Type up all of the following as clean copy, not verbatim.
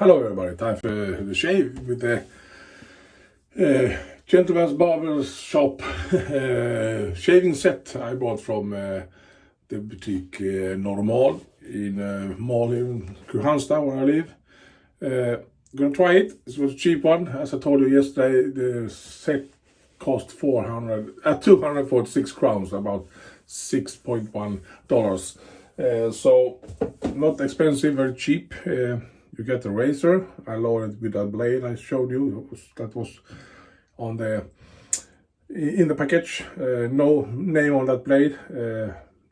Hello everybody, time for the shave with the Gentleman's Barbershop shaving set I bought from the boutique Normal in mall in Kristianstad where I live. Gonna try it. This was a cheap one. As I told you yesterday, the set cost 246 crowns, about $6.1. So not expensive, very cheap. You get the razor. I loaded it with that blade I showed you. That was on in the package. No name on that blade.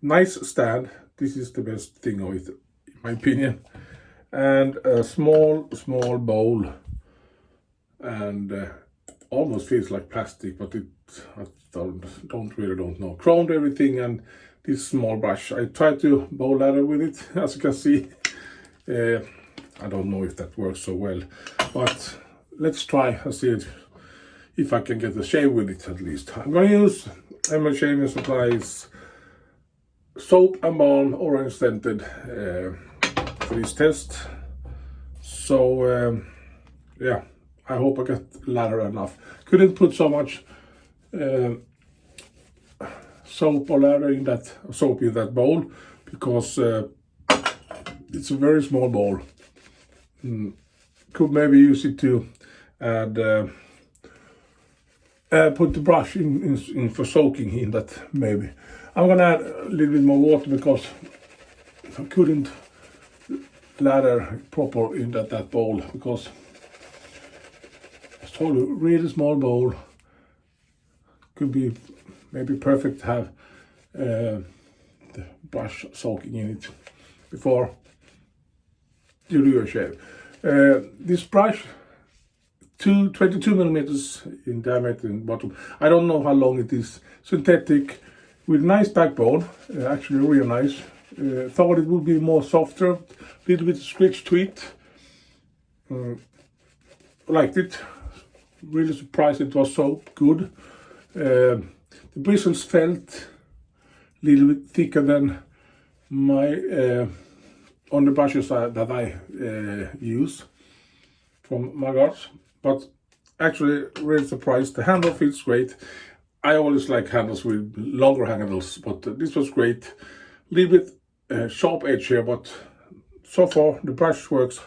Nice stand. This is the best thing of it, in my opinion. And a small bowl, and almost feels like plastic, but I don't know. Chromed everything, and this small brush. I tried to bowl ladder with it, as you can see. I don't know if that works so well, but let's try and see if I can get a shave with it at least. I'm gonna use ML Shaving Supplies soap and balm, orange scented, for this test. So yeah, I hope I get ladder enough. Couldn't put so much soap or ladder in that bowl because it's a very small bowl. Could maybe use it to add put the brush in for soaking in that maybe. I'm gonna add a little bit more water because I couldn't ladder proper in that bowl because I told you, really small bowl. Could be maybe perfect to have the brush soaking in it before you do your shave. This brush, 22 millimeters in diameter in bottom. I don't know how long it is. Synthetic with nice backbone, actually real nice. Thought it would be more softer, a little bit of scratch to it. Liked it. Really surprised it was so good. The bristles felt a little bit thicker than my on the brushes that I use from my guards, but actually really surprised. The handle feels great. I always like handles with longer handles, but this was great. A little bit sharp edge here, but so far the brush works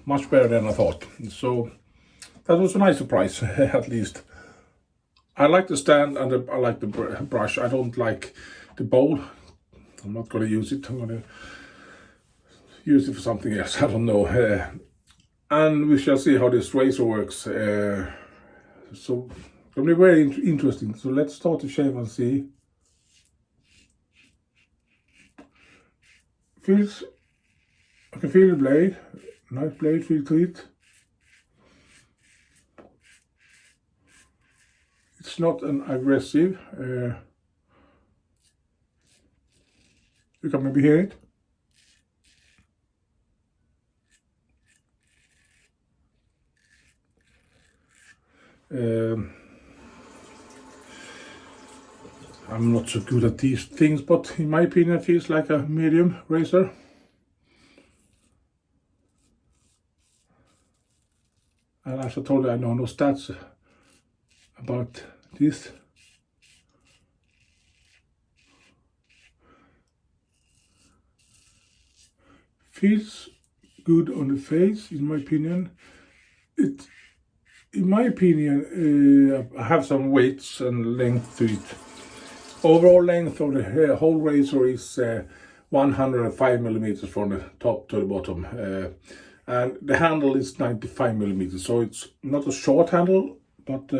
much better than I thought. So that was a nice surprise, at least. I like the stand and I like the brush. I don't like the bowl. I'm not going to use it. I'm going to use it for something else. I don't know. And we shall see how this razor works. So it'll be very interesting. So let's start the shave and see. I can feel the blade. Nice blade feel to it. It's not an aggressive. You can maybe hear it. I'm not so good at these things, but in my opinion it feels like a medium razor. And as I told you, I know no stats about this. Feels good on the face, in my opinion. In my opinion, I have some weights and length to it. Overall length of the whole razor is 105 millimeters from the top to the bottom. And the handle is 95 millimeters, so it's not a short handle, but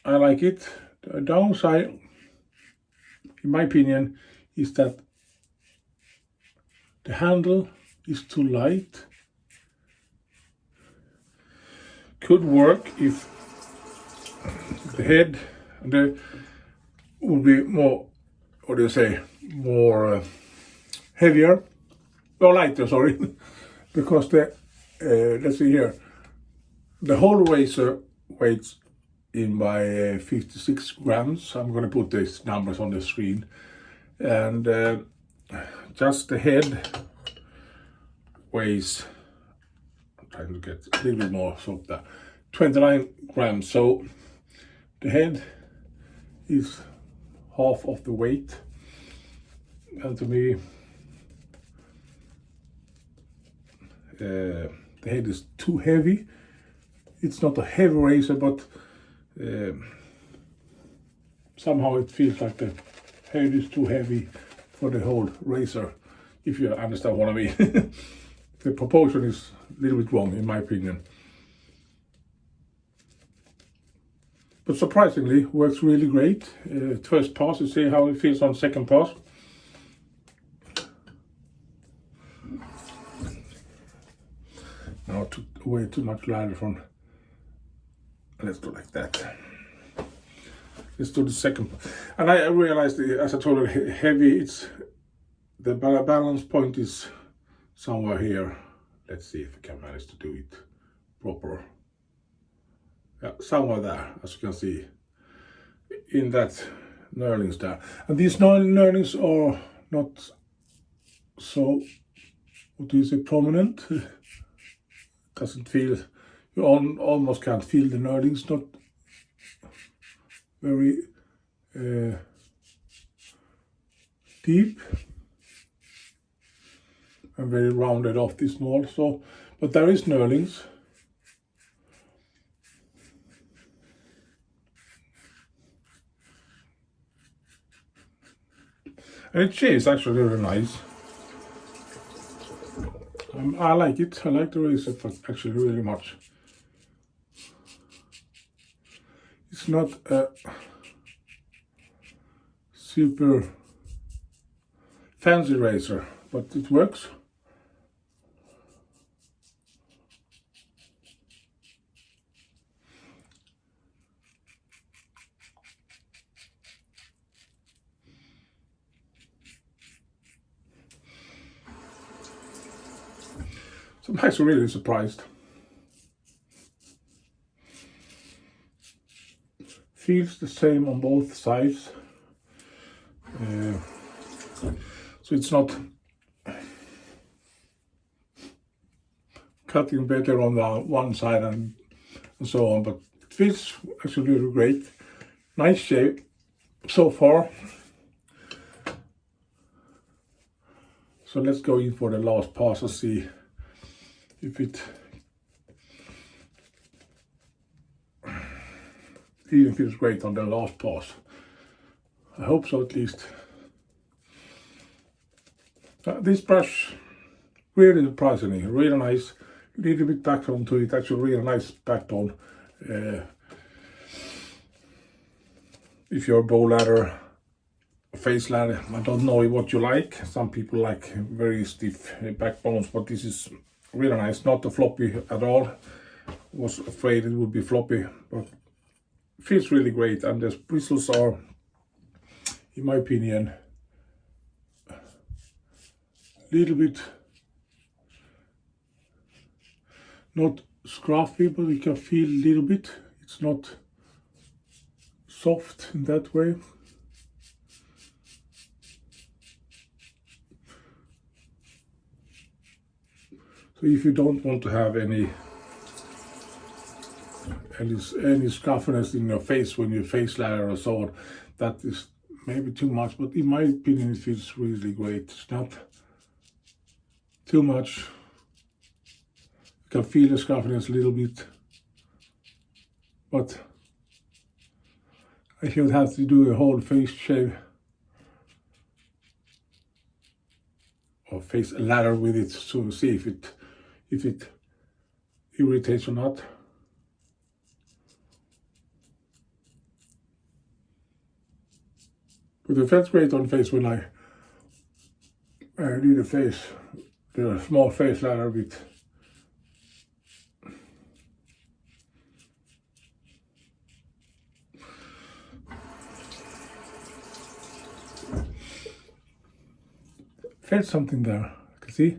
I like it. The downside, in my opinion, is that the handle is too light. Could work if the head and the would be more, what do you say, more heavier, or lighter, sorry, because the, let's see here, the whole razor weighs in by 56 grams. I'm going to put these numbers on the screen. And just the head weighs, I'm trying to get a little bit more soap there, 29 grams. So the head is half of the weight, and to me the head is too heavy. It's not a heavy razor, but somehow it feels like the head is too heavy for the whole razor, if you understand what I mean. The proportion is a little bit wrong in my opinion. But surprisingly, works really great. First pass, you see how it feels on second pass. Now I took away too much ladder from, let's do like that. Let's do the second. And I realized, as I told you, heavy, it's, the balance point is somewhere here. Let's see if I can manage to do it proper. Yeah, somewhere there, as you can see, in that knurlings there. And these knurlings are not so, what do you say, prominent. Doesn't feel, you almost can't feel the knurlings, not very deep and very rounded off this small. So, but there is knurlings. And it shaves actually really nice. I like it. I like the razor actually really much. It's not a super fancy razor, but it works. So I'm actually really surprised. Feels the same on both sides. So it's not cutting better on the one side and so on, but it feels actually really great. Nice shape so far. So let's go in for the last pass and see if it even feels great on the last pass. I hope so, at least. This brush, really surprisingly, really nice. Little bit backbone to it, actually really nice backbone. If you're a bow ladder, face ladder, I don't know what you like. Some people like very stiff backbones, but this is really nice, not a floppy at all. Was afraid it would be floppy, but it feels really great. And the bristles are, in my opinion, a little bit not scruffy, but you can feel a little bit. It's not soft in that way. So if you don't want to have any scruffiness in your face when you face ladder or so on, that is maybe too much, but in my opinion it feels really great. It's not too much. You can feel the scruffiness a little bit, but I should have to do a whole face shave or face ladder with it to see if it irritates or not. But it felt great on face when I do the small face ladder with felt something there, you can see.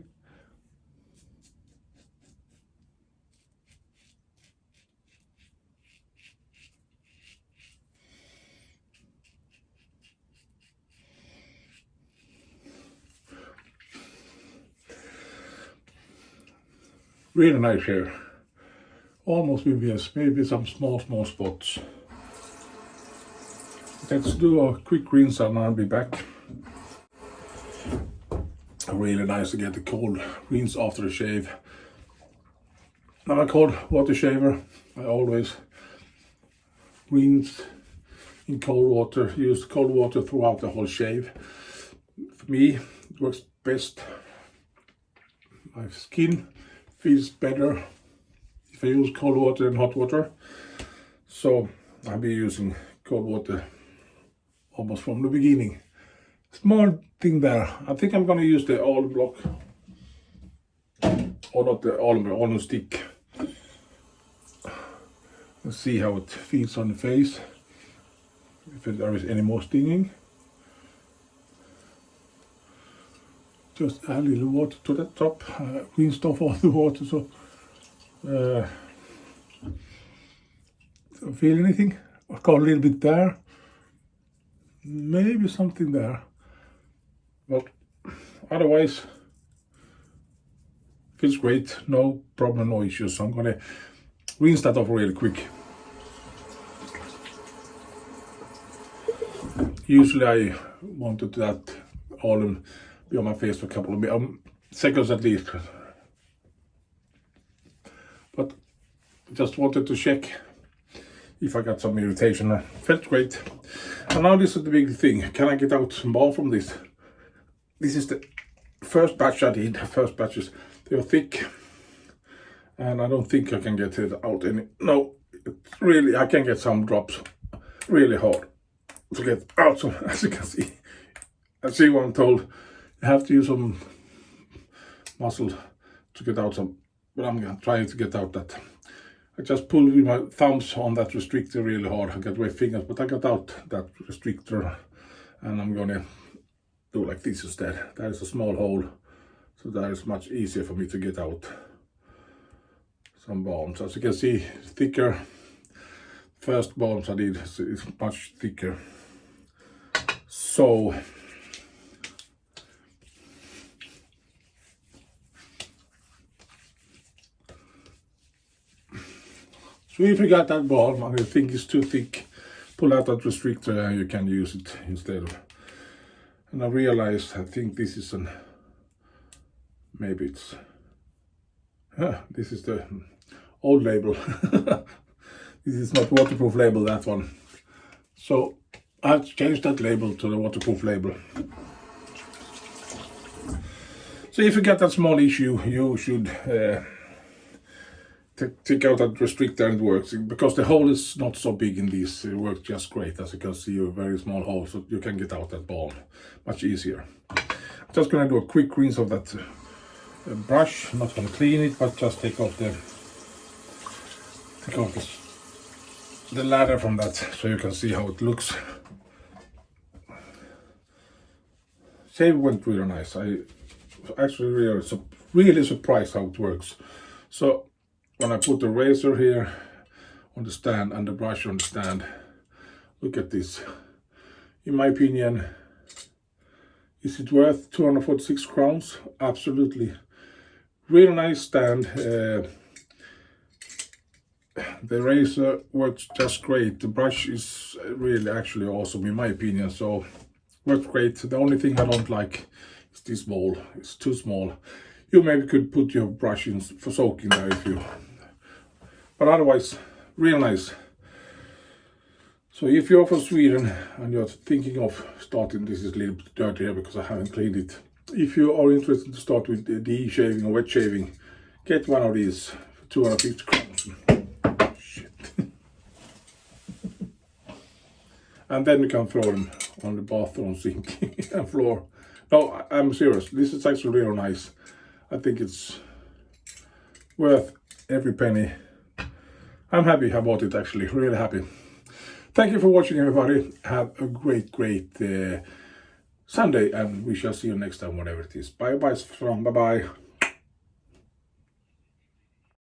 Really nice here. Almost VVS, maybe some small spots. Let's do a quick rinse and I'll be back. Really nice to get the cold rinse after the shave. I'm a cold water shaver. I always rinse in cold water, use cold water throughout the whole shave. For me, it works best. My skin feels better if I use cold water than hot water. So I'll be using cold water almost from the beginning. Small thing there. I think I'm gonna use the almond block. Or not the almond stick. Let's see how it feels on the face. If there is any more stinging. Just add a little water to the top. Rinsed off all the water, so don't feel anything. I've got a little bit there. Maybe something there. But otherwise, feels great. No problem, no issues. So I'm gonna rinse that off really quick. Usually I wanted that almond be on my face for a couple of seconds at least. But just wanted to check if I got some irritation. Felt great. And now this is the big thing. Can I get out some balm from this? This is the first batch I did. First batches, they are thick. And I don't think I can get it out any. No, really, I can get some drops. Really hard to get out. So as you can see, I see what I'm told. You have to use some muscle to get out some, but I'm trying to get out that. I just pulled with my thumbs on that restrictor really hard. I got my fingers, but I got out that restrictor, and I'm gonna do like this instead. That is a small hole, so that is much easier for me to get out some balms. As you can see, thicker. First balms I did is much thicker. So if you got that balm and you think it's too thick, pull out that restrictor and you can use it instead of. And I realized, I think this is maybe it's, this is the old label. This is not waterproof label, that one. So I've changed that label to the waterproof label. So if you get that small issue, you should take out that restrictor and it works. Because the hole is not so big in this, it works just great. As you can see, a very small hole, so you can get out that balm much easier. I'm just gonna do a quick rinse of that brush. I'm not gonna clean it, but just take off the lather from that, so you can see how it looks. Shave went really nice. I actually really surprised how it works. So when I put the razor here on the stand and the brush on the stand, look at this. In my opinion, is it worth 246 crowns? Absolutely. Really nice stand. The razor works just great. The brush is really actually awesome in my opinion, so works great. The only thing I don't like is this bowl. It's too small. You maybe could put your brush in for soaking there if you, but otherwise real nice. So if you're from Sweden and you're thinking of starting, this is a little bit dirty here because I haven't cleaned it. If you are interested to start with the e-shaving or wet shaving, get one of these for 250 crowns. And then you can throw them on the bathroom sink and floor. No, I'm serious. This is actually really nice. I think it's worth every penny. I'm happy I bought it actually, really happy. Thank you for watching everybody. Have a great Sunday and we shall see you next time, whatever it is. Bye bye.